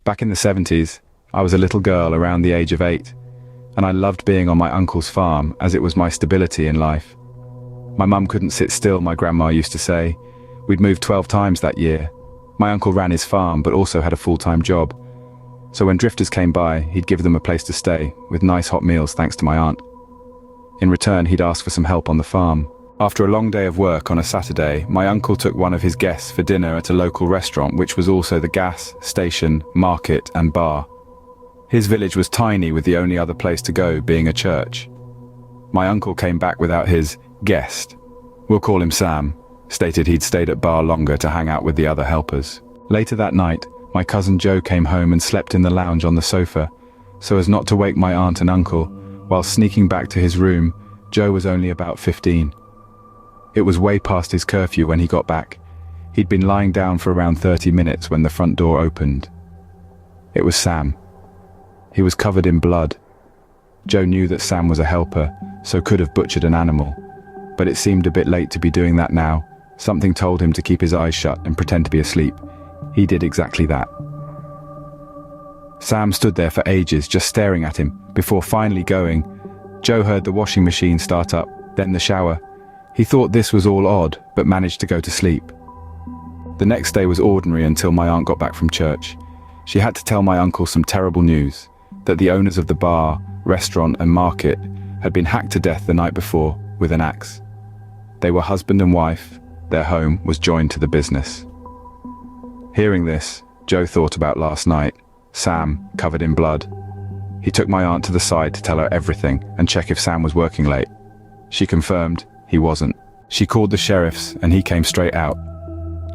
Back in the 70s, I was a little girl around the age of 8, and I loved being on my uncle's farm as it was my stability in life. My mum couldn't sit still, my grandma used to say. We'd moved 12 times that year. My uncle ran his farm but also had a full-time job. So when drifters came by, he'd give them a place to stay, with nice hot meals thanks to my aunt. In return, he'd ask for some help on the farm. After a long day of work on a Saturday, my uncle took one of his guests for dinner at a local restaurant which was also the gas station, market and bar. His village was tiny, with the only other place to go being a church. My uncle came back without his guest. We'll call him Sam. Stated he'd stayed at bar longer to hang out with the other helpers. Later that night, my cousin Joe came home and slept in the lounge on the sofa, so as not to wake my aunt and uncle. While sneaking back to his room, Joe was only about 15. It was way past his curfew when he got back. He'd been lying down for around 30 minutes when the front door opened. It was Sam. He was covered in blood. Joe knew that Sam was a helper, so could have butchered an animal. But it seemed a bit late to be doing that now. Something told him to keep his eyes shut and pretend to be asleep. He did exactly that. Sam stood there for ages, just staring at him, before finally going. Joe heard the washing machine start up, then the shower. He thought this was all odd, but managed to go to sleep. The next day was ordinary until my aunt got back from church. She had to tell my uncle some terrible news, that the owners of the bar, restaurant and market had been hacked to death the night before with an axe. They were husband and wife. Their home was joined to the business. Hearing this, Joe thought about last night, Sam covered in blood. He took my aunt to the side to tell her everything and check if Sam was working late. She confirmed he wasn't. She called the sheriffs and he came straight out.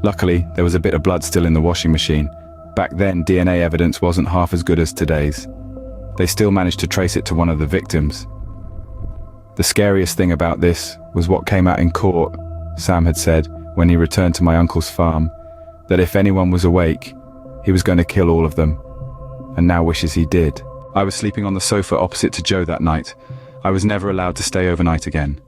Luckily, there was a bit of blood still in the washing machine. Back then, DNA evidence wasn't half as good as today's. They still managed to trace it to one of the victims. The scariest thing about this was what came out in court. Sam had said, when he returned to my uncle's farm, that if anyone was awake, he was going to kill all of them, and now wishes he did. I was sleeping on the sofa opposite to Joe that night. I was never allowed to stay overnight again.